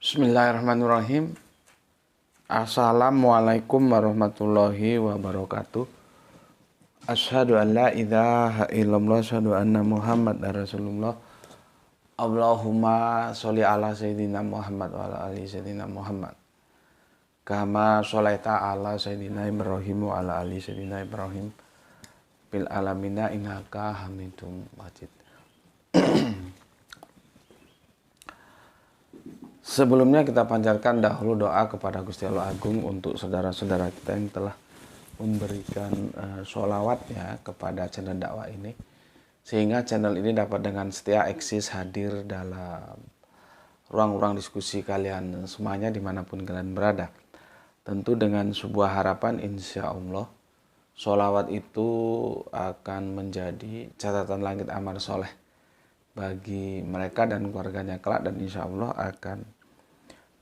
Bismillahirrahmanirrahim. Assalamualaikum warahmatullahi wabarakatuh. Asyhadu an la ilaha illallah, asyhadu anna Muhammad Rasulullah. Allahumma sholli ala sayyidina Muhammad wa ala ali sayyidina Muhammad. Kama sholaita ala sayyidina Ibrahim wa ala ali sayyidina Ibrahim fil alamina innaka Hamidum Majid. Sebelumnya kita panjatkan dahulu doa kepada Gusti Allah Agung untuk saudara-saudara kita yang telah memberikan sholawat ya kepada channel dakwah ini, sehingga channel ini dapat dengan setia eksis hadir dalam ruang-ruang diskusi kalian semuanya dimanapun kalian berada. Tentu dengan sebuah harapan, insya Allah sholawat itu akan menjadi catatan langit amal soleh bagi mereka dan keluarganya kelak, dan insya Allah akan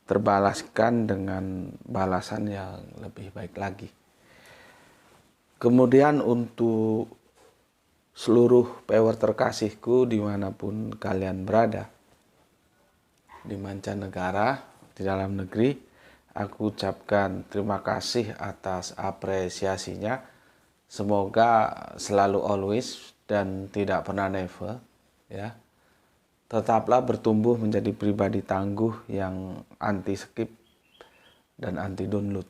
terbalaskan dengan balasan yang lebih baik lagi. Kemudian untuk seluruh pewer terkasihku dimanapun kalian berada, di mancanegara, di dalam negeri, aku ucapkan terima kasih atas apresiasinya. Semoga selalu always dan tidak pernah never ya. Tetaplah bertumbuh menjadi pribadi tangguh yang anti skip dan anti download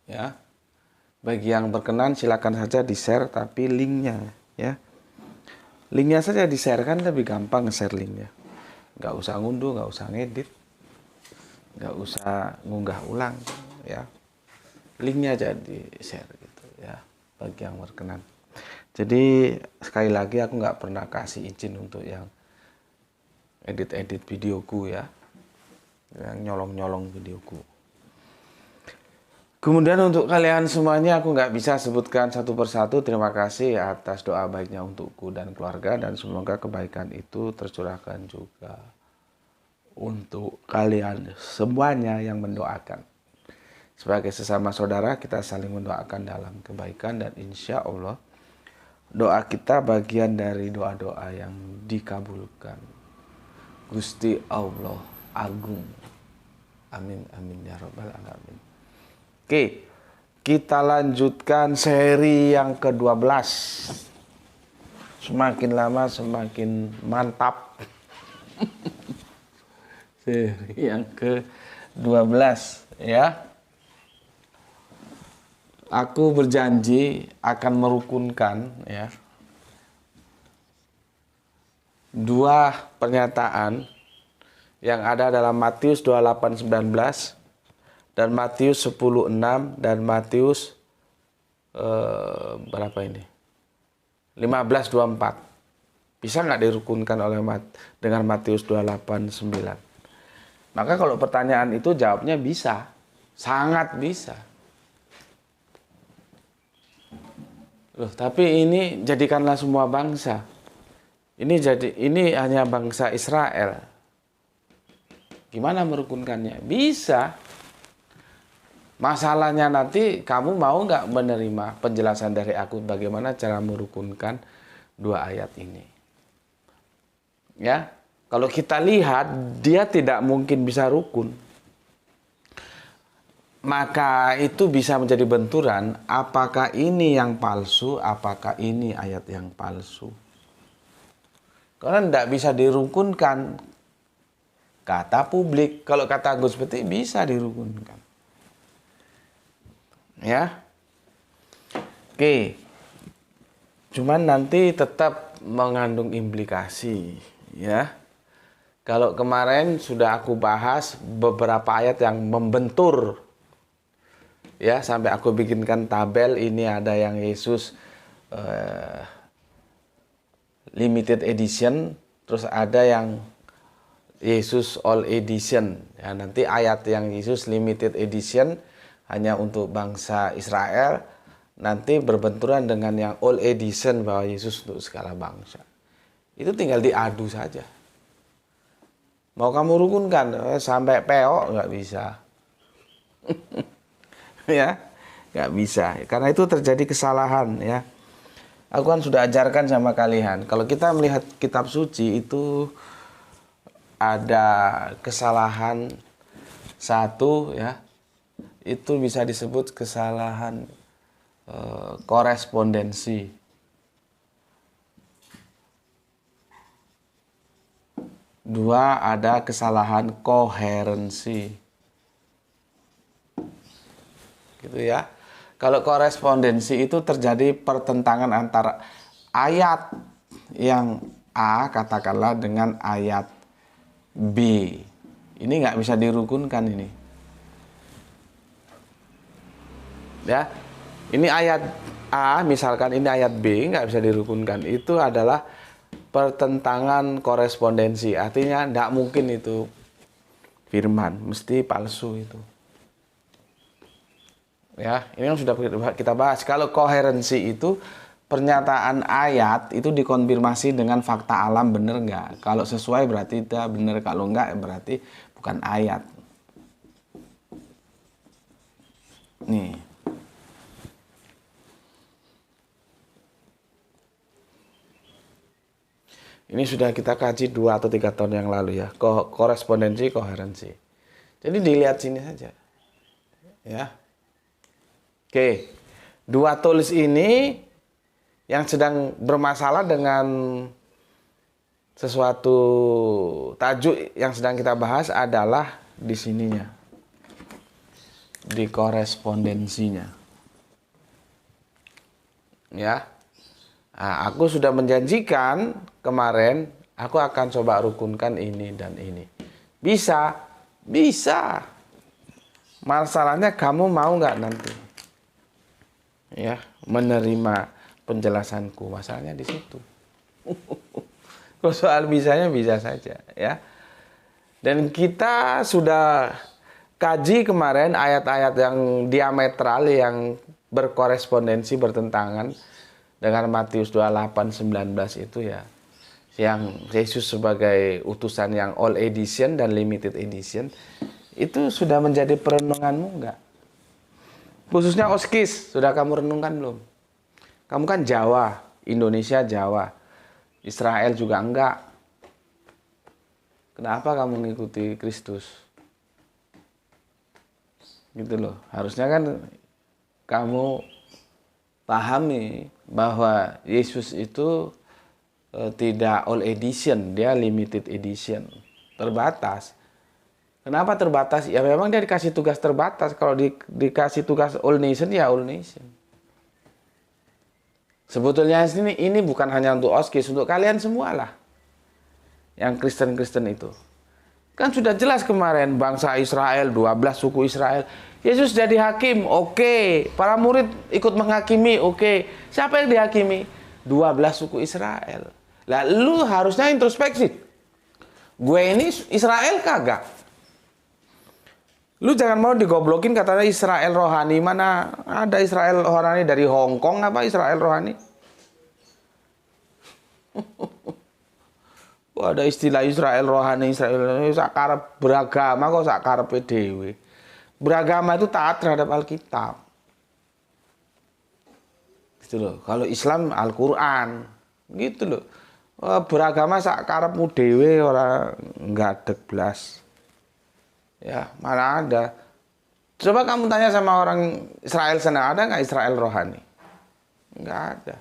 ya. Bagi yang berkenan silakan saja di-share, tapi linknya ya. Linknya saja di-share, kan lebih gampang nge-share linknya. Nggak usah ngunduh, nggak usah ngedit, nggak usah ngunggah ulang ya. Linknya aja di-share gitu ya, bagi yang berkenan. Jadi sekali lagi aku nggak pernah kasih izin untuk yang edit-edit videoku ya, yang nyolong-nyolong videoku. Kemudian untuk kalian semuanya aku nggak bisa sebutkan satu persatu. Terima kasih atas doa baiknya untukku dan keluarga, dan semoga kebaikan itu tercurahkan juga untuk kalian semuanya yang mendoakan. Sebagai sesama saudara kita saling mendoakan dalam kebaikan, dan insya Allah doa kita bagian dari doa-doa yang dikabulkan Gusti Allah Agung. Amin amin ya rabbal alamin. Oke, kita lanjutkan seri yang ke-12. Semakin lama semakin mantap. Seri yang ke-12 ya. Aku berjanji akan merukunkan ya dua pernyataan yang ada dalam Matius 28:19 dan Matius 10:6 dan Matius berapa ini? 15:24. Bisa nggak dirukunkan dengan Matius 28:9? Maka kalau pertanyaan itu jawabnya bisa, sangat bisa. Loh, tapi ini jadikanlah semua bangsa. Ini hanya bangsa Israel. Gimana merukunkannya? Bisa. Masalahnya nanti kamu mau nggak menerima penjelasan dari aku bagaimana cara merukunkan dua ayat ini? Ya, kalau kita lihat dia tidak mungkin bisa rukun. Maka itu bisa menjadi benturan. Apakah ini yang palsu? Apakah ini ayat yang palsu? Karena tidak bisa dirukunkan. Kata publik, kalau kata Gus Peti bisa dirukunkan. Ya. Oke. Cuman nanti tetap mengandung implikasi, ya. Kalau kemarin sudah aku bahas beberapa ayat yang membentur. Ya, sampai aku bikinkan tabel, ini ada yang Yesus limited edition, terus ada yang Yesus all edition. Ya, nanti ayat yang Yesus limited edition hanya untuk bangsa Israel, nanti berbenturan dengan yang all edition bahwa Yesus untuk segala bangsa. Itu tinggal diadu saja. Mau kamu rukunkan sampai peok nggak bisa. Ya, nggak bisa. Karena itu terjadi kesalahan ya. Aku kan sudah ajarkan sama kalian, kalau kita melihat kitab suci itu ada kesalahan satu ya, itu bisa disebut kesalahan korespondensi. Dua, ada kesalahan koherensi. Gitu ya. Kalau korespondensi itu terjadi pertentangan antara ayat yang A katakanlah dengan ayat B. Ini nggak bisa dirukunkan ini. Ya, ini ayat A, misalkan ini ayat B, nggak bisa dirukunkan. Itu adalah pertentangan korespondensi. Artinya nggak mungkin itu firman, mesti palsu itu. Ya, ini yang sudah kita bahas. Kalau koherensi itu pernyataan ayat itu dikonfirmasi dengan fakta alam, benar nggak? Kalau sesuai berarti itu benar, kalau nggak berarti bukan ayat. Nih. Ini sudah kita kaji 2 atau 3 tahun yang lalu ya, korespondensi, koherensi. Jadi dilihat sini saja. Ya. Oke. Dua tulis ini yang sedang bermasalah dengan sesuatu tajuk yang sedang kita bahas adalah di sininya. Di korespondensinya. Ya. Nah, aku sudah menjanjikan kemarin aku akan coba rukunkan ini dan ini. Bisa, bisa. Masalahnya kamu mau nggak nanti? Ya, menerima penjelasanku. Masalahnya di situ. Kalau soal bisanya bisa saja, ya. Dan kita sudah kaji kemarin ayat-ayat yang diametral yang berkorespondensi, bertentangan dengan Matius 28:19 itu ya. Yang Yesus sebagai utusan yang all edition dan limited edition itu sudah menjadi perenunganmu enggak? Khususnya Oskis, sudah kamu renungkan belum? Kamu kan Jawa, Indonesia Jawa, Israel juga enggak. Kenapa kamu mengikuti Kristus? Gitu loh. Harusnya kan kamu pahami bahwa Yesus itu tidak all edition, dia limited edition, terbatas. Kenapa terbatas? Ya memang dia dikasih tugas terbatas. Kalau dikasih tugas all nation, ya all nation. Sebetulnya ini bukan hanya untuk Oskis, untuk kalian semualah. Yang Kristen-Kristen itu. Kan sudah jelas kemarin, bangsa Israel, 12 suku Israel. Yesus jadi hakim, oke. Para murid ikut menghakimi, oke. Siapa yang dihakimi? 12 suku Israel. Lah lu harusnya introspeksi. Gue ini Israel kagak? Lu jangan mau digoblokin katanya Israel rohani. Mana ada Israel rohani dari Hong Kong apa Israel rohani? Ada istilah Israel rohani, Israel rohani, sakarep beragama kok sakarepe dhewe. Beragama itu taat terhadap Alkitab. Gitu loh. Kalau Islam Al-Qur'an. Gitu loh. Beragama sakarepmu dhewe ora ngadeg blas. Ya, mana ada. Coba kamu tanya sama orang Israel sana, ada nggak Israel rohani? Nggak ada.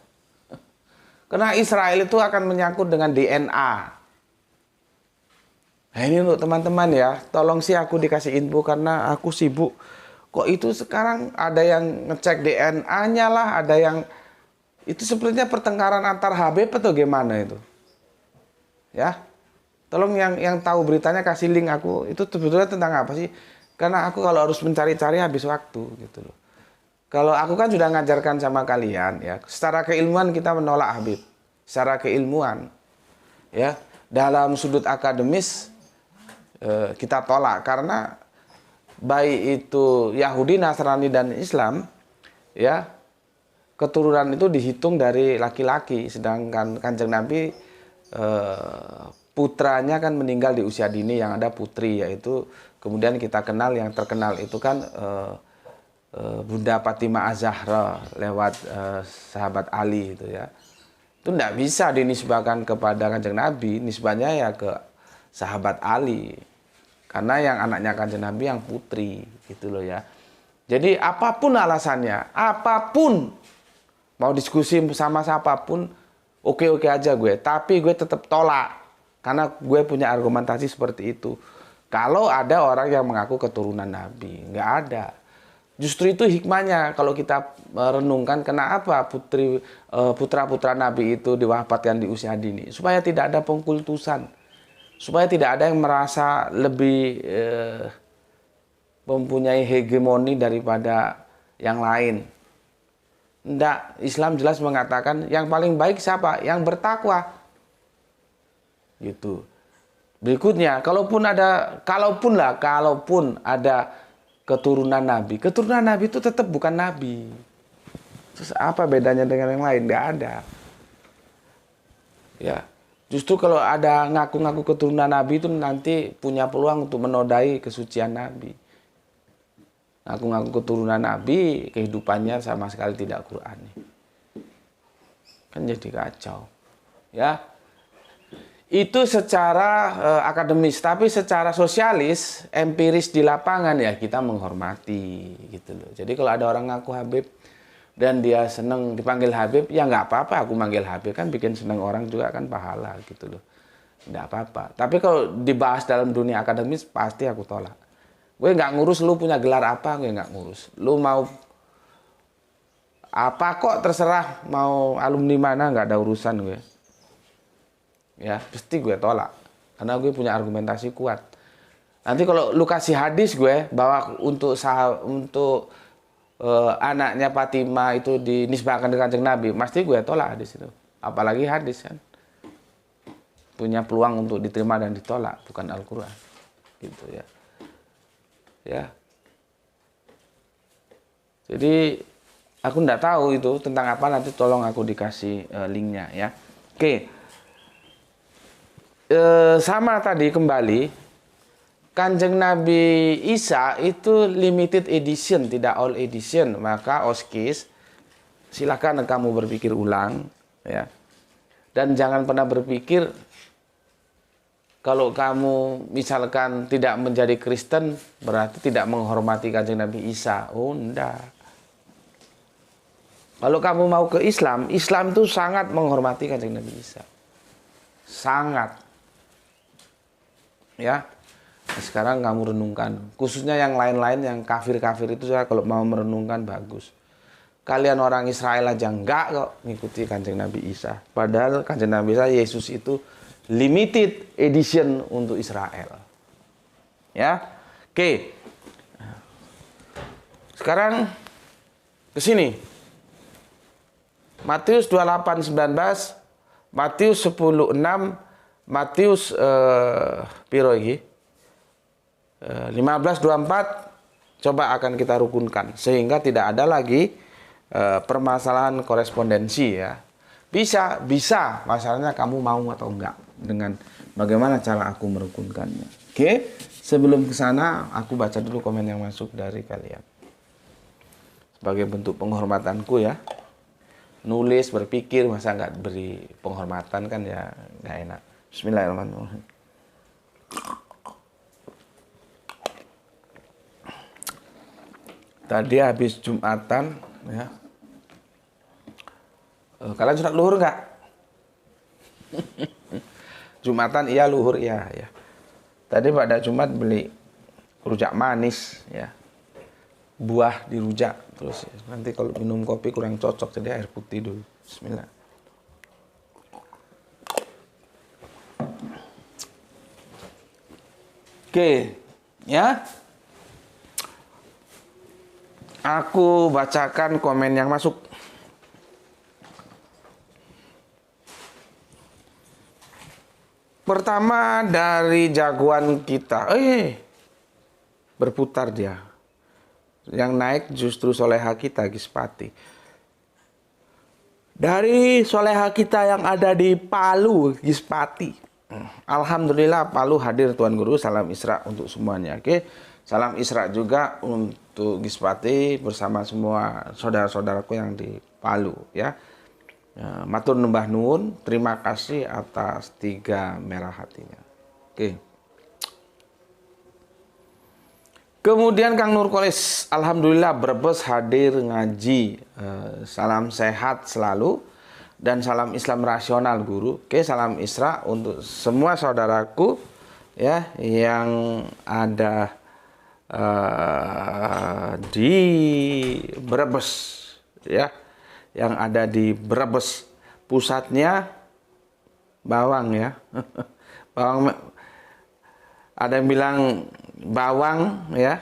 Karena Israel itu akan menyangkut dengan DNA. Nah ini untuk teman-teman ya, tolong sih aku dikasih info karena aku sibuk. Kok itu sekarang ada yang ngecek DNA-nya lah, ada yang itu sepertinya pertengkaran antar Habib atau gimana itu? Ya. Tolong yang tahu beritanya kasih link aku. Itu sebetulnya tentang apa sih? Karena aku kalau harus mencari-cari habis waktu gitu loh. Kalau aku kan sudah ngajarkan sama kalian ya. Secara keilmuan kita menolak Habib. Secara keilmuan ya, dalam sudut akademis kita tolak karena baik itu Yahudi, Nasrani dan Islam ya, keturunan itu dihitung dari laki-laki, sedangkan Kanjeng Nabi putranya kan meninggal di usia dini, yang ada putri, yaitu kemudian kita kenal yang terkenal itu kan Bunda Fatimah Az-Zahra lewat sahabat Ali itu ya. Itu tidak bisa dinisbahkan kepada Kanjeng Nabi, nisbahnya ya ke sahabat Ali. Karena yang anaknya Kanjeng Nabi yang putri, gitu loh ya. Jadi apapun alasannya, apapun, mau diskusi sama siapapun, oke-oke aja gue. Tapi gue tetap tolak. Karena gue punya argumentasi seperti itu. Kalau ada orang yang mengaku keturunan Nabi, nggak ada. Justru itu hikmahnya kalau kita renungkan kenapa putra-putra Nabi itu diwafatkan di usia dini. Supaya tidak ada pengkultusan. Supaya tidak ada yang merasa lebih mempunyai hegemoni daripada yang lain. Tidak, Islam jelas mengatakan yang paling baik siapa? Yang bertakwa. Gitu. Berikutnya, kalaupun ada keturunan Nabi itu tetap bukan Nabi. Terus apa bedanya dengan yang lain? Nggak ada. Ya, justru kalau ada ngaku-ngaku keturunan Nabi itu nanti punya peluang untuk menodai kesucian Nabi. Ngaku-ngaku keturunan Nabi, kehidupannya sama sekali tidak Qur'ani. Kan jadi kacau. Ya. Itu secara akademis, tapi secara sosialis, empiris di lapangan ya kita menghormati gitu loh. Jadi kalau ada orang ngaku Habib dan dia seneng dipanggil Habib, ya nggak apa-apa aku manggil Habib, kan bikin seneng orang juga kan pahala gitu loh. Nggak apa-apa. Tapi kalau dibahas dalam dunia akademis pasti aku tolak. Gue nggak ngurus lu punya gelar apa, gue nggak ngurus. Lu mau apa kok terserah, mau alumni mana nggak ada urusan gue. Ya, pasti gue tolak. Karena gue punya argumentasi kuat. Nanti kalau lu kasih hadis gue bahwa untuk anaknya Fatimah itu dinisbahkan dengan Kanjeng Nabi, pasti gue tolak hadis itu. Apalagi hadis kan. Punya peluang untuk diterima dan ditolak, bukan Al-Qur'an. Gitu ya. Ya. Jadi aku enggak tahu itu tentang apa, nanti tolong aku dikasih linknya ya. Oke. Sama tadi kembali, Kanjeng Nabi Isa itu limited edition, tidak all edition. Maka Oskis, silakan kamu berpikir ulang ya. Dan jangan pernah berpikir kalau kamu misalkan tidak menjadi Kristen berarti tidak menghormati Kanjeng Nabi Isa. Oh, enggak. Kalau kamu mau ke Islam, Islam itu sangat menghormati Kanjeng Nabi Isa. Sangat. Ya, sekarang kamu renungkan, khususnya yang lain-lain yang kafir-kafir itu, saya kalau mau merenungkan bagus. Kalian orang Israel aja enggak kok ngikuti Kanjeng Nabi Isa. Padahal Kanjeng Nabi Isa, Yesus itu limited edition untuk Israel. Ya, oke. Sekarang ke sini. Matius 28:19, Matius 10:6, Matius piro iki? 15:24 coba akan kita rukunkan sehingga tidak ada lagi permasalahan korespondensi ya. Bisa, masalahnya kamu mau atau enggak dengan bagaimana cara aku merukunkannya. Oke, sebelum ke sana aku baca dulu komen yang masuk dari kalian. Sebagai bentuk penghormatanku ya. Nulis, berpikir, masa enggak beri penghormatan kan ya enggak enak. Bismillahirrahmanirrahim. Tadi habis Jumatan ya. Kalian sunat luhur enggak? Jumatan iya, luhur iya ya. Tadi pada Jumat beli rujak manis ya. Buah dirujak terus ya. Nanti kalau minum kopi kurang cocok jadi air putih dulu. Bismillah. Oke, ya. Aku bacakan komen yang masuk. Pertama dari jagoan kita. Berputar dia. Yang naik justru soleha kita, Gispati. Dari soleha kita yang ada di Palu, Gispati. Alhamdulillah Palu hadir Tuan Guru, salam Isra untuk semuanya. Oke, salam Isra juga untuk Gispati bersama semua saudara-saudaraku yang di Palu ya. Matur nembah nuwun, terima kasih atas 3 merah hatinya. Oke. Kemudian Kang Nurkolis, alhamdulillah Brebes hadir ngaji. Salam sehat selalu dan salam Islam rasional guru. Oke, salam Isra untuk semua saudaraku ya yang ada di Brebes ya, yang ada di Brebes, pusatnya Bawang ya. Bawang, ada yang bilang Bawang ya,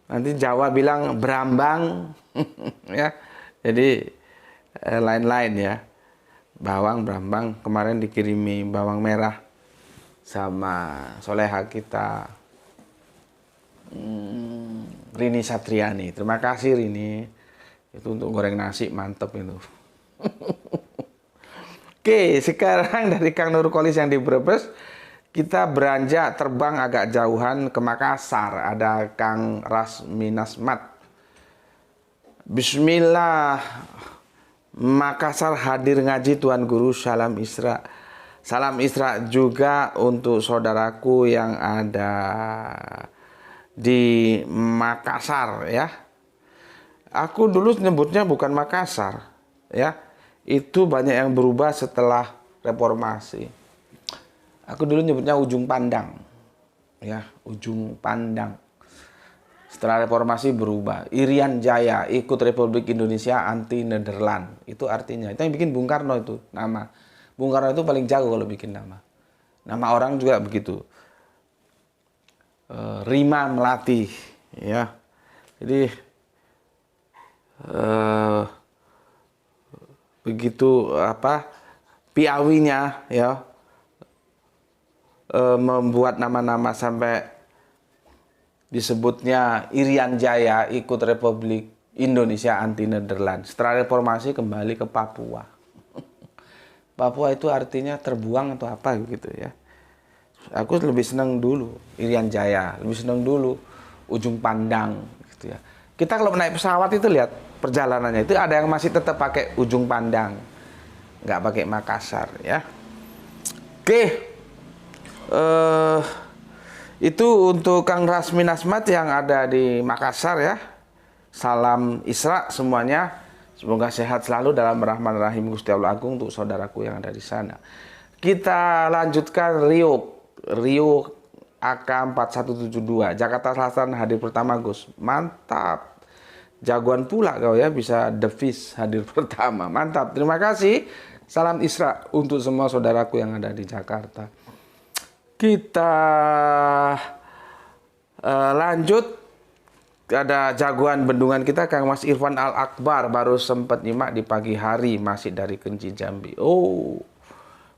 nanti Jawa bilang Brambang ya, jadi lain-lain ya. Bawang, Brambang, kemarin dikirimi bawang merah sama soleha kita Rini Satriani. Terima kasih Rini, itu untuk goreng nasi mantep itu. Oke, sekarang dari Kang Nurkolis yang di Brebes, kita beranjak terbang agak jauhan ke Makassar. Ada Kang Rasmi Nasmat. Bismillah, Makassar hadir ngaji Tuan Guru, salam Isra. Salam Isra juga untuk saudaraku yang ada di Makassar ya. Aku dulu nyebutnya bukan Makassar ya. Itu banyak yang berubah setelah reformasi. Aku dulu nyebutnya Ujung Pandang. Ya, Ujung Pandang. Setelah reformasi berubah. Irian Jaya ikut Republik Indonesia anti Nederland. Itu artinya. Itu yang bikin Bung Karno itu nama. Bung Karno itu paling jago kalau bikin nama. Nama orang juga begitu. Rima Melati, ya. Jadi begitu apa piawinya ya, membuat nama-nama sampai disebutnya Irian Jaya ikut Republik Indonesia anti Nederland. Setelah reformasi kembali ke Papua. Papua itu artinya terbuang atau apa gitu ya. Aku lebih senang dulu Irian Jaya, lebih senang dulu Ujung Pandang gitu ya. Kita kalau naik pesawat itu lihat perjalanannya itu ada yang masih tetap pakai Ujung Pandang, nggak pakai Makassar ya. Oke. Itu untuk Kang Rasmi Nasmat yang ada di Makassar ya. Salam Isra semuanya. Semoga sehat selalu dalam rahman rahim Gusti Allah Agung untuk saudaraku yang ada di sana. Kita lanjutkan Rio AK4172 Jakarta Selatan hadir pertama Gus. Mantap. Jagoan pula kau ya, bisa The Fish hadir pertama. Mantap. Terima kasih. Salam Isra untuk semua saudaraku yang ada di Jakarta. Kita lanjut, ada jagoan bendungan kita Kang Mas Irfan Al Akbar, baru sempat nyimak di pagi hari, masih dari Kenci Jambi. Oh,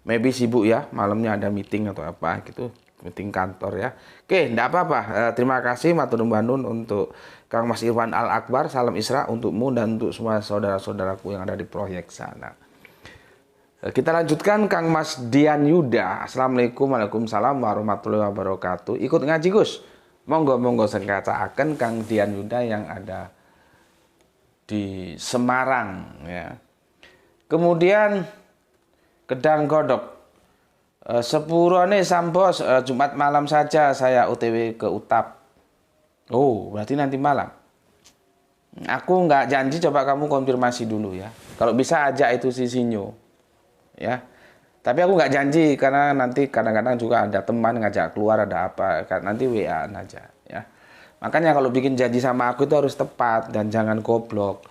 maybe sibuk ya, malamnya ada meeting atau apa gitu, meeting kantor ya. Oke, enggak apa-apa. Terima kasih matur nuwun untuk Kang Mas Irfan Al Akbar. Salam Isra untukmu dan untuk semua saudara-saudaraku yang ada di proyek sana. Kita lanjutkan Kang Mas Dian Yuda. Assalamualaikum, waalaikumsalam warahmatullahi wabarakatuh. Ikut ngaji Gus. Monggo sengkacaaken Kang Dian Yuda yang ada di Semarang ya. Kemudian Kedang Godok. Sepurone sampos Jumat malam saja saya OTW ke Utap. Oh, berarti nanti malam. Aku nggak janji, coba kamu konfirmasi dulu ya. Kalau bisa ajak itu si Sinyo. Ya, tapi aku nggak janji karena nanti kadang-kadang juga ada teman ngajak keluar ada apa, nanti WA-an aja ya. Makanya kalau bikin janji sama aku itu harus tepat dan jangan goblok.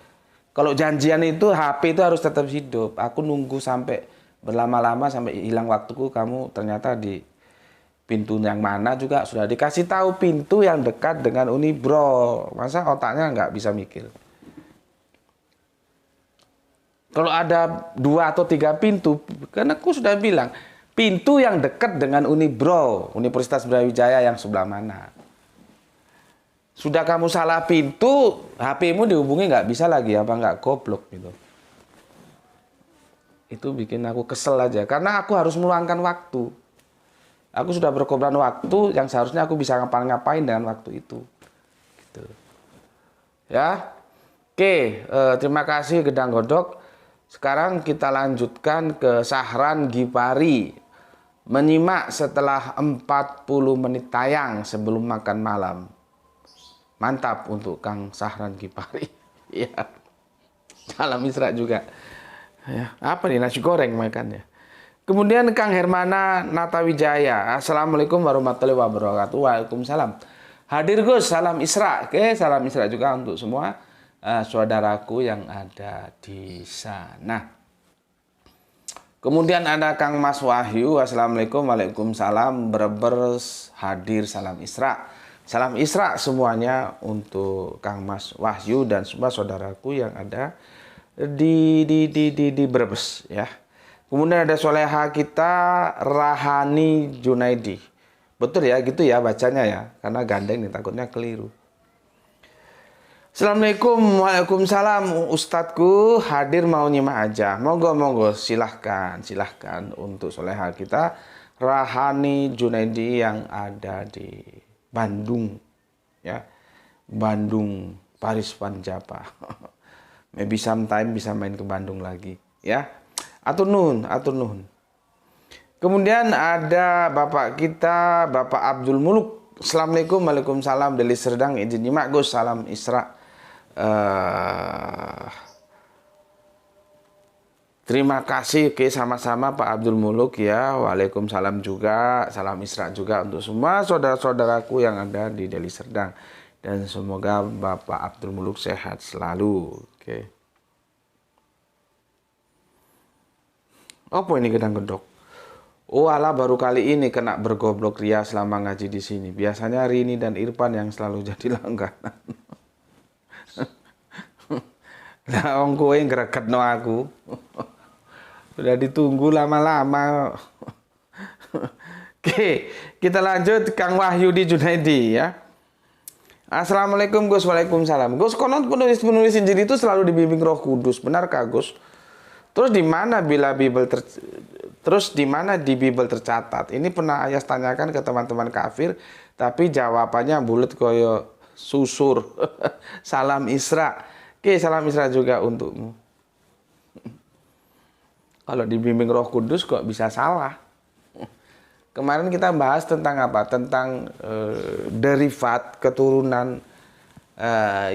Kalau janjian itu HP itu harus tetap hidup. Aku nunggu sampai berlama-lama sampai hilang waktuku, kamu ternyata di pintu yang mana juga sudah dikasih tahu pintu yang dekat dengan Unibro. Masa otaknya nggak bisa mikir? Kalau ada 2 atau 3 pintu, karena aku sudah bilang, pintu yang dekat dengan Unibro, Universitas Brawijaya yang sebelah mana. Sudah kamu salah pintu, HP-mu dihubungi nggak bisa lagi, apa nggak goblok gitu. Itu bikin aku kesel aja, karena aku harus meluangkan waktu. Aku sudah berkorban waktu yang seharusnya aku bisa ngapain-ngapain dengan waktu itu. Gitu. Ya, oke, terima kasih Gedang Godok. Sekarang kita lanjutkan ke Sahran Gipari. menyimak setelah 40 menit tayang sebelum makan malam. Mantap untuk Kang Sahran Kipari. Ya. Salam Isra juga. Ya, apa nih, nasi goreng makannya. Kemudian Kang Hermana Natawijaya. Assalamualaikum warahmatullahi wabarakatuh. Waalaikumsalam. Hadir Gus, salam Isra. Oke, salam Isra juga untuk semua saudaraku yang ada di sana. Kemudian ada Kang Mas Wahyu. Assalamualaikum, waalaikumsalam. Berbers hadir, salam Isra. Salam Isra semuanya untuk Kang Mas Wahyu dan semua saudaraku yang ada di Brebes ya. Kemudian ada soleha kita Rahani Junaidi. Betul ya, gitu ya bacanya ya, karena gandeng nih takutnya keliru. Assalamualaikum, waalaikumsalam. Ustadku hadir mau nyimak aja. Monggo silahkan untuk soleha kita Rahani Junaidi yang ada di Bandung ya, Bandung Paris Panjapa. Maybe sometime bisa main ke Bandung lagi ya. Atur nuhun. Kemudian ada bapak kita, Bapak Abdul Muluk. Assalamualaikum, waalaikumsalam. Dari Serdang, izin nyimak Gus, salam Isra. Terima kasih, oke, sama-sama Pak Abdul Muluk ya. Waalaikumsalam juga, salam Isra juga untuk semua saudara-saudaraku yang ada di Deli Serdang. Dan semoga Bapak Abdul Muluk sehat selalu. Oke. Apa ini gedang-gedok? Oh alah, baru kali ini kena bergoblok ria selama ngaji di sini. Biasanya Rini dan Irfan yang selalu jadi langganan. Nah, wong kowe ngregetno aku. Sudah ditunggu lama-lama. Oke, kita lanjut Kang Wahyudi Junaidi ya. Assalamualaikum Gus, waalaikumsalam. Gus, konon penulis Injil itu selalu dibimbing Roh Kudus, benarkah Gus? Terus di mana di Bible tercatat? Ini pernah Ayas tanyakan ke teman-teman kafir, tapi jawabannya bulat koyo susur. Salam Isra. Oke, salam Isra juga untukmu. Kalau dibimbing Roh Kudus kok bisa salah? Kemarin kita bahas tentang apa? Tentang derivat keturunan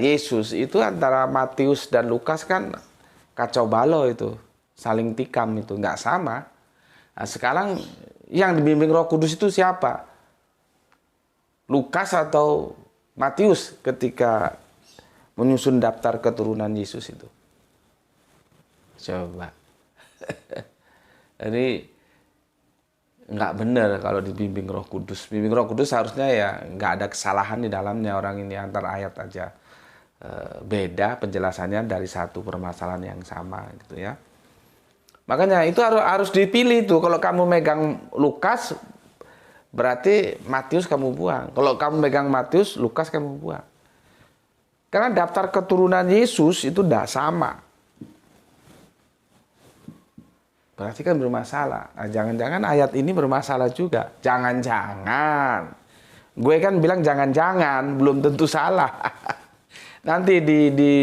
Yesus itu antara Matius dan Lukas kan kacau balau itu, saling tikam itu, nggak sama. Nah, sekarang yang dibimbing Roh Kudus itu siapa? Lukas atau Matius ketika menyusun daftar keturunan Yesus itu? Coba. Jadi nggak benar kalau dibimbing Roh Kudus. Bimbing Roh Kudus harusnya ya nggak ada kesalahan di dalamnya. Orang ini antar ayat aja beda penjelasannya dari satu permasalahan yang sama gitu ya. Makanya itu harus dipilih tuh. Kalau kamu megang Lukas berarti Matius kamu buang. Kalau kamu megang Matius, Lukas kamu buang. Karena daftar keturunan Yesus itu tidak sama. Berarti kan bermasalah. Nah, jangan-jangan ayat ini bermasalah juga. Jangan-jangan. Gue kan bilang jangan-jangan, belum tentu salah. Nanti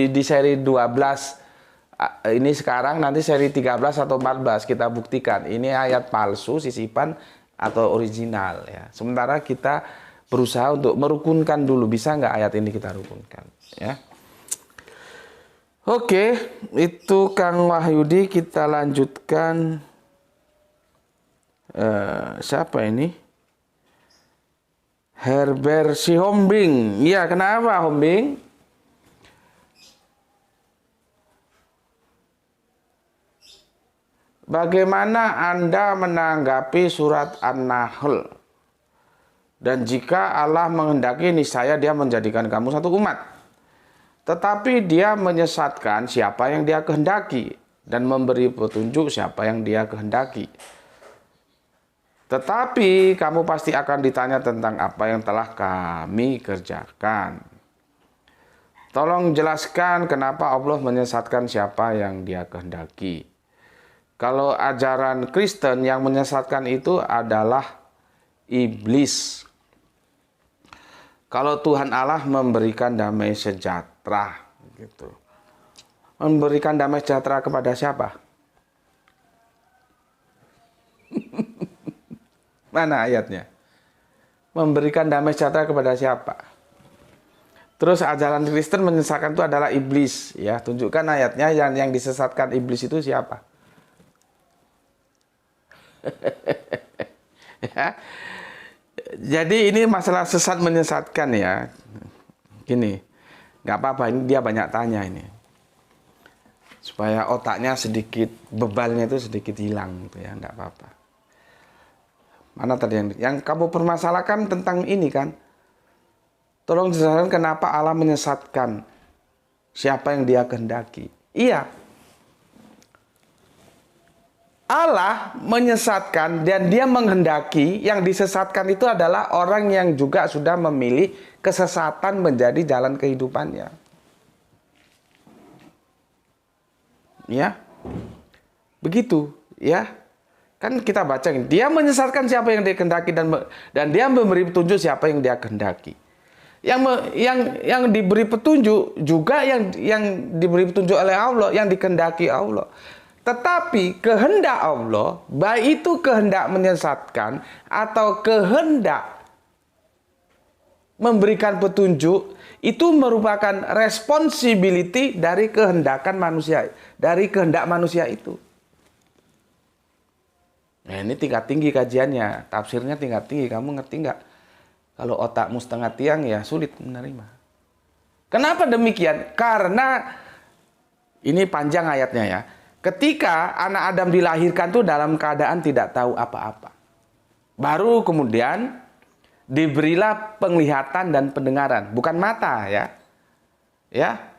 di seri 12, ini sekarang nanti seri 13 atau 14 kita buktikan. Ini ayat palsu, sisipan atau original ya. Sementara kita berusaha untuk merukunkan dulu. Bisa nggak ayat ini kita rukunkan ya. Oke, itu Kang Wahyudi. Kita lanjutkan. Siapa ini? Herbert si Hombing. Iya, kenapa Hombing? Bagaimana Anda menanggapi surat An-Nahl? Dan jika Allah menghendaki, niscaya Dia menjadikan kamu satu umat. Tetapi Dia menyesatkan siapa yang Dia kehendaki dan memberi petunjuk siapa yang Dia kehendaki. Tetapi kamu pasti akan ditanya tentang apa yang telah kami kerjakan. Tolong jelaskan kenapa Allah menyesatkan siapa yang Dia kehendaki. Kalau ajaran Kristen yang menyesatkan itu adalah iblis. Kalau Tuhan Allah memberikan damai sejahtera gitu. Memberikan damai sejahtera kepada siapa? Mana ayatnya? Memberikan damai sejahtera kepada siapa? Terus ajaran Kristen menyesatkan itu adalah iblis. Ya, tunjukkan ayatnya yang disesatkan iblis itu siapa? Ya. Jadi ini masalah sesat menyesatkan ya. Gini, nggak apa-apa, ini dia banyak tanya ini. Supaya otaknya sedikit, bebalnya itu sedikit hilang gitu ya, nggak apa-apa. Mana tadi yang kamu permasalahkan tentang ini kan? Tolong jelaskan kenapa Allah menyesatkan siapa yang Dia kehendaki. Iya. Allah menyesatkan dan Dia menghendaki, yang disesatkan itu adalah orang yang juga sudah memilih kesesatan menjadi jalan kehidupannya. Ya. Begitu, ya. Kan kita baca, Dia menyesatkan siapa yang Dia kehendaki dan Dia memberi petunjuk siapa yang Dia kehendaki. Yang diberi petunjuk juga yang diberi petunjuk oleh Allah, yang dikehendaki Allah. Tetapi kehendak Allah, baik itu kehendak menyesatkan atau kehendak memberikan petunjuk, itu merupakan responsibility dari kehendak manusia itu. Nah, ini tingkat tinggi kajiannya, tafsirnya tingkat tinggi. Kamu ngerti nggak? Kalau otakmu setengah tiang ya sulit menerima. Kenapa demikian? Karena ini panjang ayatnya ya. Ketika anak Adam dilahirkan tuh dalam keadaan tidak tahu apa-apa. Baru kemudian diberilah penglihatan dan pendengaran, bukan mata ya. Ya.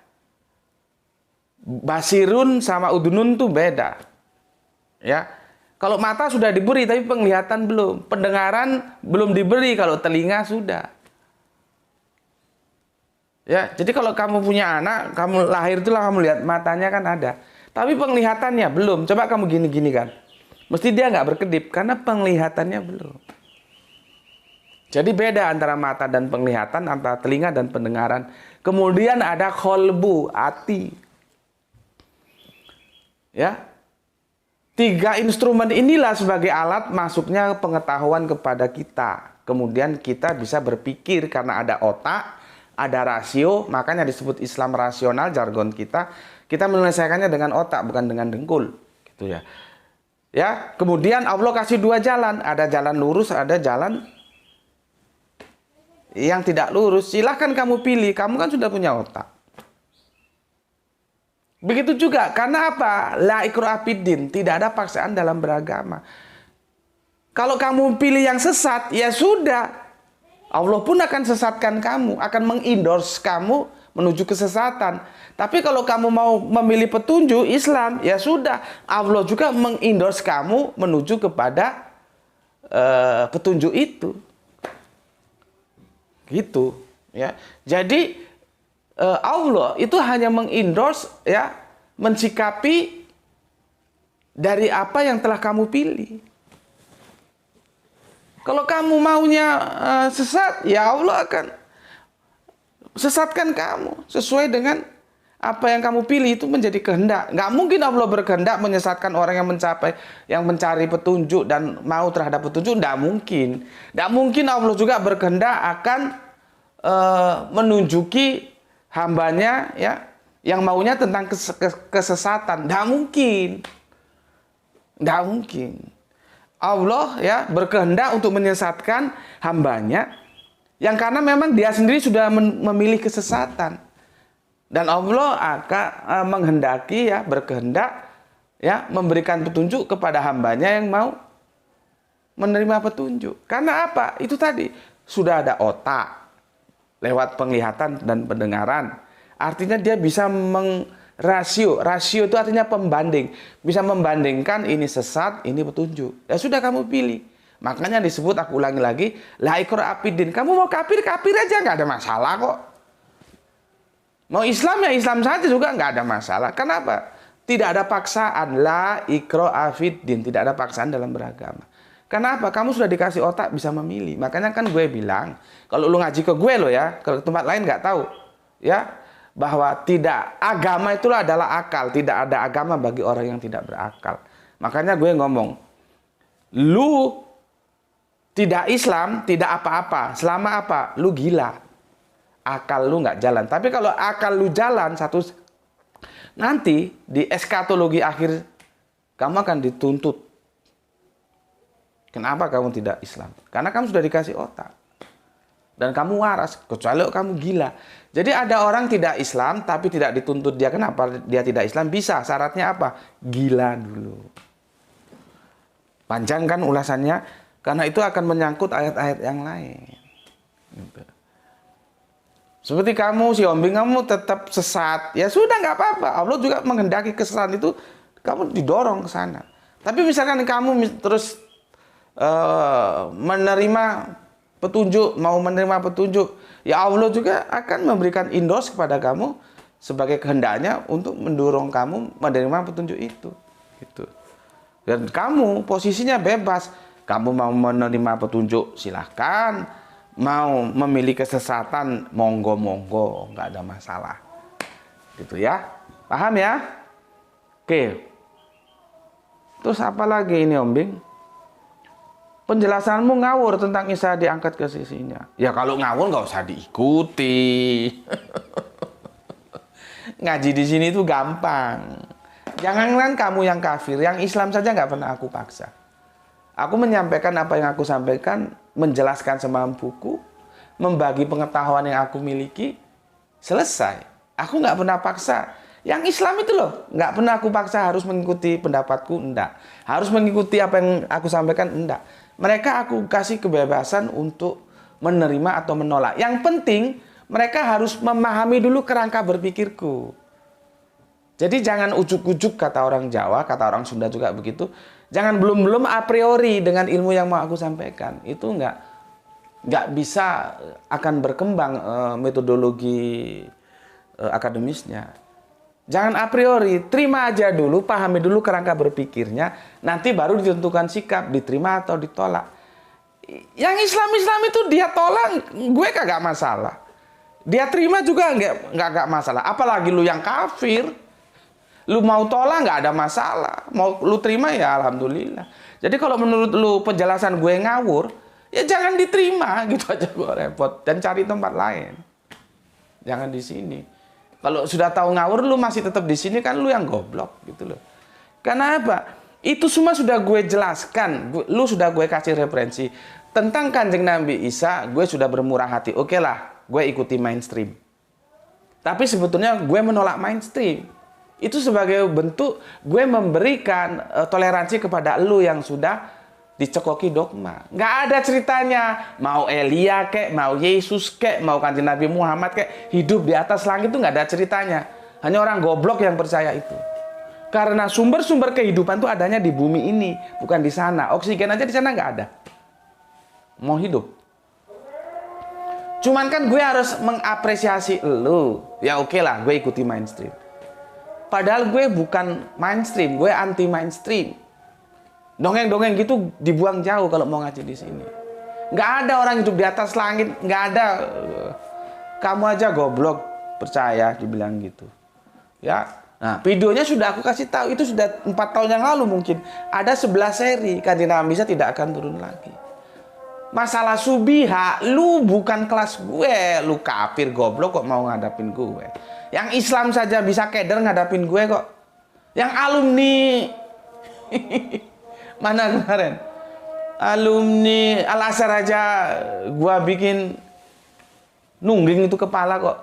Basirun sama udunun tuh beda. Ya. Kalau mata sudah diberi tapi penglihatan belum, pendengaran belum diberi, kalau telinga sudah. Ya, jadi kalau kamu punya anak, kamu lahir itulah kamu lihat matanya kan ada, tapi penglihatannya belum. Coba kamu gini-gini kan, mesti dia nggak berkedip karena penglihatannya belum. Jadi beda antara mata dan penglihatan, antara telinga dan pendengaran. Kemudian ada kolbu, hati. Ya. 3 instrumen inilah sebagai alat masuknya pengetahuan kepada kita. Kemudian kita bisa berpikir karena ada otak, ada rasio, makanya disebut Islam rasional jargon kita. Kita menyelesaikannya dengan otak, bukan dengan dengkul, gitu ya. Ya, kemudian Allah kasih 2 jalan, ada jalan lurus, ada jalan yang tidak lurus. Silahkan kamu pilih, kamu kan sudah punya otak. Begitu juga, karena apa? La ikraha fiddin, tidak ada paksaan dalam beragama. Kalau kamu pilih yang sesat, ya sudah. Allah pun akan sesatkan kamu, akan mengendorse kamu menuju kesesatan. Tapi kalau kamu mau memilih petunjuk Islam, ya sudah. Allah juga mengendorse kamu menuju kepada petunjuk itu. Gitu, ya. Jadi Allah itu hanya mengendorse, ya, mensikapi dari apa yang telah kamu pilih. Kalau kamu maunya sesat, ya Allah akan sesatkan kamu sesuai dengan apa yang kamu pilih, itu menjadi kehendak. Nggak mungkin Allah berkehendak menyesatkan orang yang mencari petunjuk dan mau terhadap petunjuk. Nggak mungkin. Nggak mungkin Allah juga berkehendak akan menunjuki hambanya ya yang maunya tentang kesesatan. Tidak mungkin. Tidak mungkin. Allah ya berkehendak untuk menyesatkan hambanya yang karena memang dia sendiri sudah memilih kesesatan. Dan Allah akan menghendaki ya, berkehendak ya memberikan petunjuk kepada hambanya yang mau menerima petunjuk. Karena apa? Itu tadi sudah ada otak lewat penglihatan dan pendengaran. Artinya dia bisa rasio itu artinya pembanding. Bisa membandingkan ini sesat, ini petunjuk. Ya sudah kamu pilih. Makanya disebut, aku ulangi lagi, la ikraha fiddin. Kamu mau kafir aja, nggak ada masalah kok. Mau Islam ya Islam saja juga nggak ada masalah. Kenapa? Tidak ada paksaan. La ikraha fiddin. Tidak ada paksaan dalam beragama. Kenapa? Kamu sudah dikasih otak bisa memilih. Makanya kan gue bilang, kalau lu ngaji ke gue lo ya, kalau tempat lain nggak tahu, ya, bahwa tidak, agama itulah adalah akal. Tidak ada agama bagi orang yang tidak berakal. Makanya gue ngomong, lu Tidak Islam, tidak apa-apa. Selama apa? Lu gila. Akal lu nggak jalan. Tapi kalau akal lu jalan, nanti di eskatologi akhir kamu akan dituntut. Kenapa kamu tidak Islam? Karena kamu sudah dikasih otak. Dan kamu waras, kecuali kamu gila. Jadi ada orang tidak Islam, tapi tidak dituntut dia. Kenapa dia tidak Islam? Bisa, syaratnya apa? Gila dulu. Panjang kan ulasannya? Karena itu akan menyangkut ayat-ayat yang lain. Gitu. Seperti kamu, si Ombing, kamu tetap sesat. Ya sudah, nggak apa-apa. Allah juga menghendaki kesesatan itu, kamu didorong ke sana. Tapi misalkan kamu terus menerima petunjuk, mau menerima petunjuk, ya Allah juga akan memberikan endorse kepada kamu sebagai kehendaknya untuk mendorong kamu menerima petunjuk itu. Gitu. Dan kamu posisinya bebas. Kamu mau menerima petunjuk, silahkan. Mau memilih kesesatan, monggo-monggo, nggak ada masalah. Gitu ya. Paham ya? Oke. Terus apa lagi ini, Ombing? Penjelasanmu ngawur tentang Isa diangkat ke sisinya. Ya kalau ngawur nggak usah diikuti. Ngaji di sini itu gampang. Jangankan kamu yang kafir, yang Islam saja nggak pernah aku paksa. Aku menyampaikan apa yang aku sampaikan, menjelaskan semampuku, membagi pengetahuan yang aku miliki, selesai. Aku nggak pernah paksa. Yang Islam itu loh, nggak pernah aku paksa harus mengikuti pendapatku, enggak. Harus mengikuti apa yang aku sampaikan, enggak. Mereka aku kasih kebebasan untuk menerima atau menolak. Yang penting, mereka harus memahami dulu kerangka berpikirku. Jadi jangan ujuk-ujuk kata orang Jawa, kata orang Sunda juga begitu. Jangan belum-belum a priori dengan ilmu yang mau aku sampaikan. Itu nggak bisa akan berkembang metodologi akademisnya. Jangan a priori, terima aja dulu, pahami dulu kerangka berpikirnya, nanti baru ditentukan sikap, diterima atau ditolak. Yang Islam itu dia tolak, gue kagak masalah. Dia terima juga nggak masalah. Apalagi lu yang kafir. Lu mau tolak nggak ada masalah, mau lu terima ya alhamdulillah. Jadi kalau menurut lu penjelasan gue ngawur, ya jangan diterima gitu aja, gue repot dan cari tempat lain. Jangan di sini. Kalau sudah tahu ngawur lu masih tetap di sini kan lu yang goblok gitu loh. Karena apa? Itu semua sudah gue jelaskan, lu sudah gue kasih referensi tentang Kanjeng Nabi Isa, gue sudah bermurah hati. Oke lah, gue ikuti mainstream. Tapi sebetulnya gue menolak mainstream. Itu sebagai bentuk gue memberikan toleransi kepada lu yang sudah dicekoki dogma. Nggak ada ceritanya mau Elia kek, mau Yesus kek, mau Kanjeng Nabi Muhammad kek, hidup di atas langit itu nggak ada ceritanya. Hanya orang goblok yang percaya itu. Karena sumber-sumber kehidupan itu adanya di bumi ini, bukan di sana. Oksigen aja di sana nggak ada. Mau hidup. Cuman kan gue harus mengapresiasi lu. Ya oke lah, gue ikuti mainstream. Padahal gue bukan mainstream, gue anti mainstream. Dongeng-dongeng gitu dibuang jauh kalau mau ngaji di sini. Nggak ada orang hidup di atas langit, nggak ada. Kamu aja goblok percaya dibilang gitu. Ya, nah videonya sudah aku kasih tahu, itu sudah 4 tahun yang lalu mungkin. Ada 11 seri, Kanjeng Nabi Isa tidak akan turun lagi. Masalah subiha, lu bukan kelas gue, lu kafir goblok kok mau ngadapin gue. Yang Islam saja bisa keder ngadapin gue kok. Yang alumni mana kemarin? Alumni Al-Azhar aja gua bikin nungging itu kepala kok.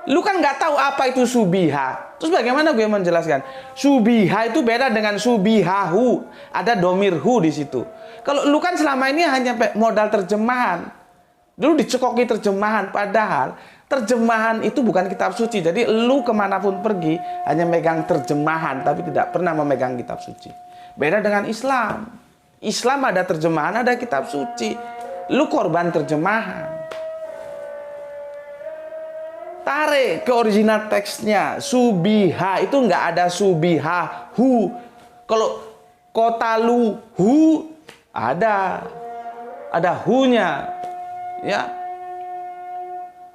Lu kan nggak tahu apa itu subiha. Terus bagaimana gue menjelaskan? Subiha itu beda dengan subihahu. Ada domirhu di situ. Kalau lu kan selama ini hanya modal terjemahan. Dulu dicekoki terjemahan. Padahal terjemahan itu bukan kitab suci. Jadi lu kemanapun pergi hanya megang terjemahan. Tapi tidak pernah memegang kitab suci. Beda dengan Islam. Islam ada terjemahan, ada kitab suci. Lu korban terjemahan. Tarik ke original teksnya. Subiha itu nggak ada subihahu. Kalau kota lu hu ada hu-nya, ya.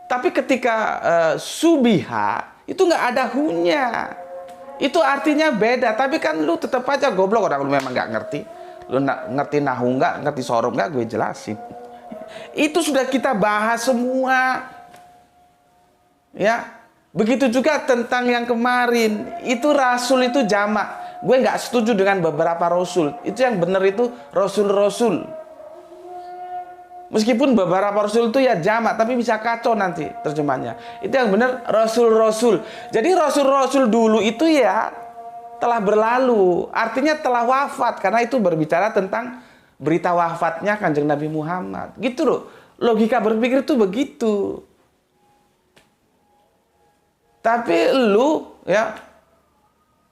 Tapi ketika subiha itu nggak ada hu-nya. Itu artinya beda. Tapi kan lu tetap aja goblok, orang lu memang nggak ngerti. Lu ngerti nahu nggak, ngerti sorof nggak, gue jelasin. Itu sudah kita bahas semua. Ya, begitu juga tentang yang kemarin. Itu rasul itu jamak. Gue nggak setuju dengan beberapa rasul. Itu yang benar itu rasul-rasul. Meskipun beberapa rasul itu ya jamak, tapi bisa kacau nanti terjemahnya. Itu yang benar rasul-rasul. Jadi rasul-rasul dulu itu ya telah berlalu, artinya telah wafat, karena itu berbicara tentang berita wafatnya Kanjeng Nabi Muhammad. Gitu loh, logika berpikir itu begitu. Tapi lu ya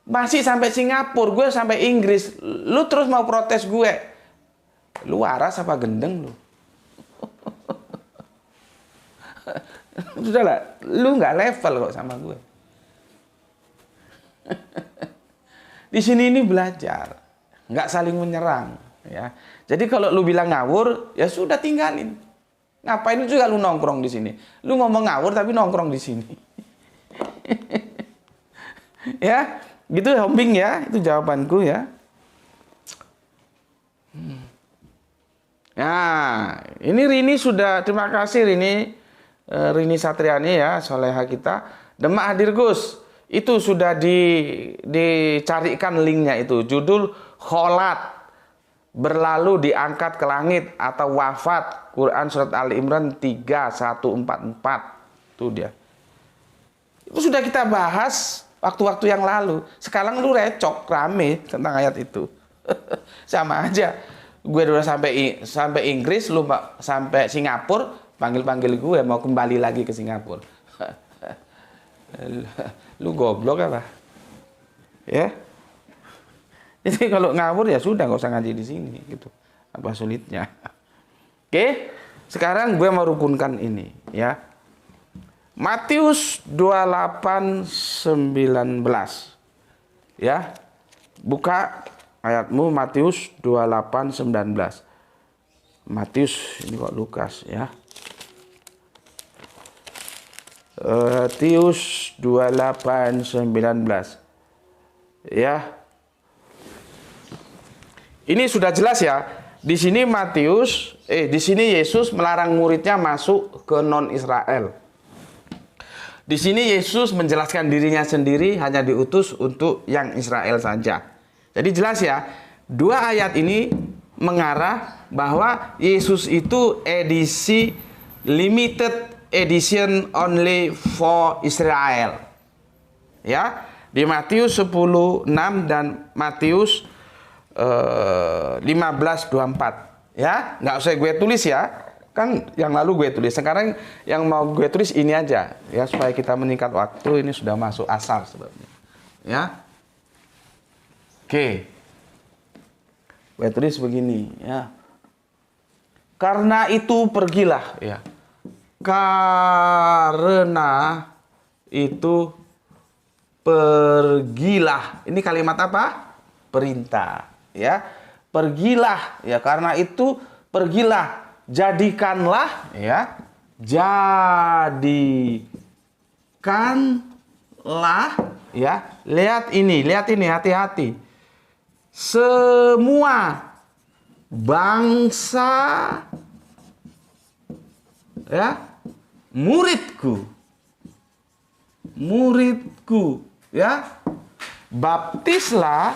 masih sampai Singapura, gue sampai Inggris, lu terus mau protes gue. Lu waras apa gendeng lu? Sudahlah, lu nggak level kok sama gue. Di sini ini belajar, nggak saling menyerang, ya. Jadi kalau lu bilang ngawur, ya sudah tinggalin. Ngapain juga lu nongkrong di sini? Lu ngomong ngawur tapi nongkrong di sini. Ya, gitu Hombing ya, itu jawabanku ya. Nah, ini Rini sudah, terima kasih Rini Satriani ya, soleha kita. Demak hadir Gus, itu sudah dicarikan linknya itu. Judul kholat, berlalu diangkat ke langit atau wafat, Quran Surat Ali Imran 3144. Itu dia. Itu sudah kita bahas waktu-waktu yang lalu. Sekarang lu recok rame tentang ayat itu. Sama aja. Gue udah sampai Inggris, lu sampai Singapura, panggil-panggil gue mau kembali lagi ke Singapura. Lu goblok apa? Ya. Jadi kalau ngawur ya sudah, nggak usah ngaji di sini gitu. Apa sulitnya? Oke, sekarang gue mau rukunkan ini ya. Matius 28:19. Ya. Buka ayatmu Matius 28:19. Matius ini kok Lukas ya. Matius 28:19. Ya. Ini sudah jelas ya. Di sini di sini Yesus melarang muridnya masuk ke non-Israel. Di sini Yesus menjelaskan dirinya sendiri hanya diutus untuk yang Israel saja. Jadi jelas ya, dua ayat ini mengarah bahwa Yesus itu edisi limited edition only for Israel. Ya, di Matius 10:6 dan Matius 15:24. Ya, nggak usah gue tulis ya. Kan yang lalu gue tulis, sekarang yang mau gue tulis ini aja ya, supaya kita meningkat waktu. Ini sudah masuk asar sebabnya ya. Oke, gue tulis begini ya, karena itu pergilah ya, karena itu pergilah. Ini kalimat apa? Perintah ya, pergilah ya, karena itu pergilah, jadikanlah ya, jadikanlah ya. Lihat ini hati-hati. Semua bangsa ya, muridku ya, baptislah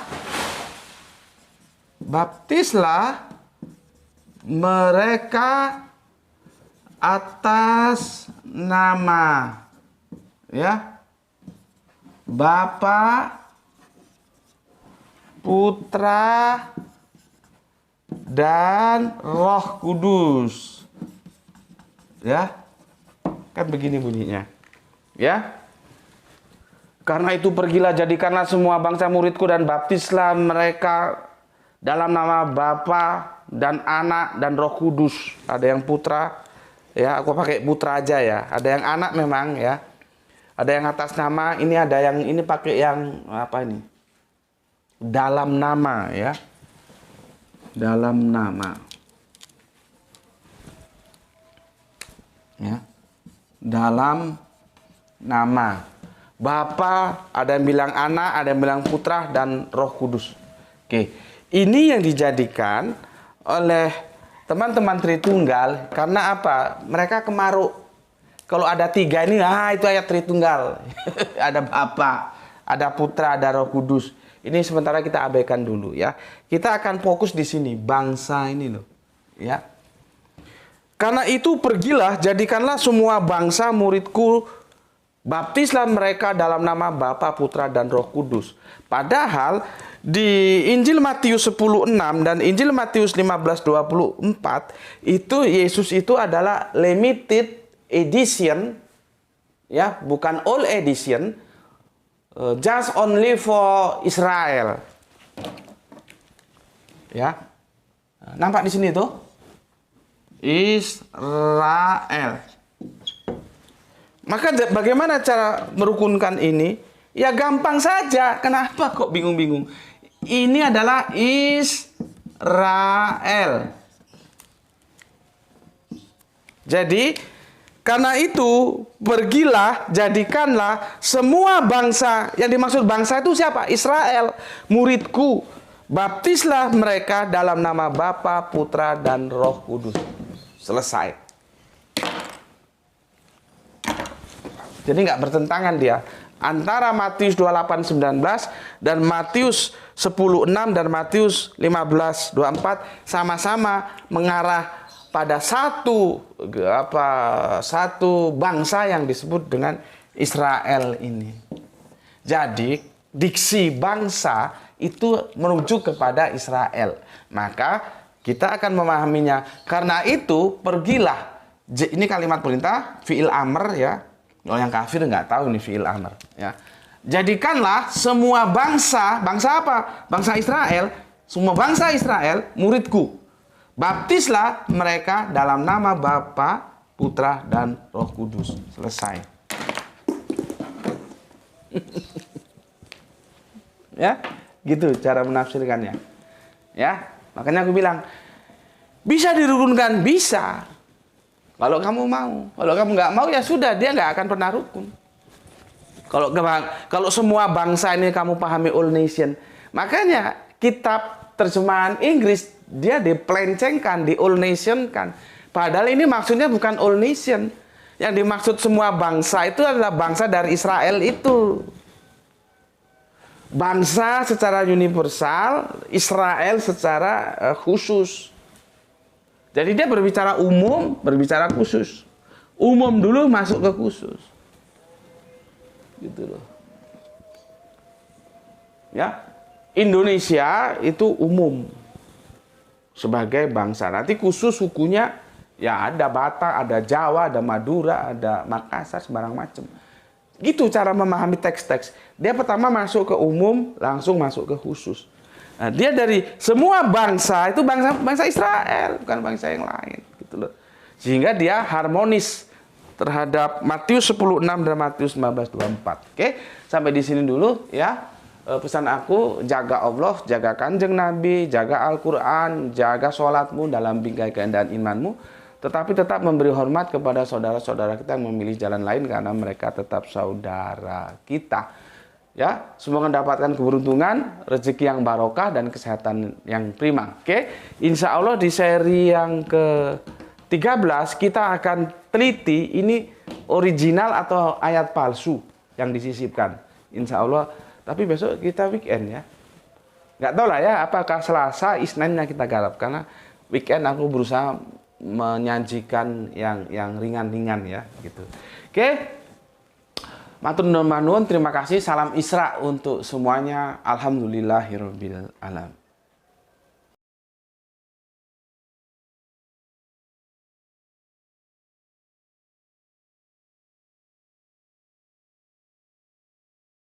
mereka atas nama ya Bapa, Putra, dan Roh Kudus. Ya. Kan begini bunyinya. Ya. Karena itu pergilah, jadikanlah semua bangsa muridku dan baptislah mereka dalam nama Bapa dan Anak dan Roh Kudus. Ada yang putra, ya aku pakai putra aja ya. Ada yang anak memang ya. Ada yang atas nama, ini ada yang ini pakai yang apa ini? Dalam nama ya. Dalam nama. Ya. Dalam nama. Bapa, ada yang bilang anak, ada yang bilang putra dan Roh Kudus. Oke. Ini yang dijadikan oleh teman-teman Tritunggal karena apa? Mereka kemaruk. Kalau ada 3 ini, itu ayat Tritunggal. Ada Bapa, ada Putra, ada Roh Kudus. Ini sementara kita abaikan dulu ya. Kita akan fokus di sini, bangsa ini loh. Ya. Karena itu pergilah, jadikanlah semua bangsa muridku, baptislah mereka dalam nama Bapa, Putra, dan Roh Kudus. Padahal di Injil Matius 10:6 dan Injil Matius 15:24 itu Yesus itu adalah limited edition, ya, bukan all edition, just only for Israel. Ya, nampak di sini tuh Israel. Maka bagaimana cara merukunkan ini? Ya gampang saja. Kenapa kok bingung-bingung? Ini adalah Israel. Jadi, karena itu, pergilah, jadikanlah semua bangsa. Yang dimaksud bangsa itu siapa? Israel, muridku. Baptislah mereka dalam nama Bapa, Putra, dan Roh Kudus. Selesai. Jadi nggak bertentangan dia. Antara Matius 28:19 dan Matius 10:6 dan Matius 15:24 sama-sama mengarah pada satu bangsa yang disebut dengan Israel ini. Jadi diksi bangsa itu menuju kepada Israel. Maka kita akan memahaminya. Karena itu pergilah. Ini kalimat perintah fi'il amr ya. Kalau yang kafir nggak tahu ini fi'il amr ya. Jadikanlah semua bangsa, bangsa apa? Bangsa Israel, semua bangsa Israel muridku. Baptislah mereka dalam nama Bapa, Putra, dan Roh Kudus. Selesai. Ya, gitu cara menafsirkannya. Ya, makanya aku bilang bisa dirukunkan, bisa. Kalau kamu mau, kalau kamu nggak mau ya sudah, dia nggak akan pernah rukun. Kalau semua bangsa ini kamu pahami all nation, makanya kitab terjemahan Inggris dia dipelencengkan, di all nation kan. Padahal ini maksudnya bukan all nation. Yang dimaksud semua bangsa itu adalah bangsa dari Israel itu. Bangsa secara universal, Israel secara khusus. Jadi dia berbicara umum, berbicara khusus. Umum dulu masuk ke khusus. Gitu loh. Ya. Indonesia itu umum sebagai bangsa. Nanti khusus sukunya ya ada Batak, ada Jawa, ada Madura, ada Makassar, sembarang macam. Gitu cara memahami teks-teks. Dia pertama masuk ke umum, langsung masuk ke khusus. Nah, dia dari semua bangsa itu bangsa Israel, bukan bangsa yang lain, gitu loh. Sehingga dia harmonis terhadap Matius 10:6 dan Matius 15:24. Oke, sampai di sini dulu ya. Pesan aku, jaga Allah, jaga Kanjeng Nabi, jaga Al-Qur'an, jaga sholatmu dalam bingkai keadaan imanmu, tetapi tetap memberi hormat kepada saudara-saudara kita yang memilih jalan lain karena mereka tetap saudara kita. Ya, semoga mendapatkan keberuntungan, rezeki yang barokah, dan kesehatan yang prima. Oke, insya Allah di seri yang ke-13 kita akan teliti ini original atau ayat palsu yang disisipkan. Insya Allah, tapi besok kita weekend ya. Nggak tahu lah ya, apakah Selasa, Isnin yang kita garap. Karena weekend aku berusaha menyajikan yang ringan-ringan ya, gitu. Oke. Matur nuwun, terima kasih. Salam Isra untuk semuanya. Alhamdulillahirabbil alamin.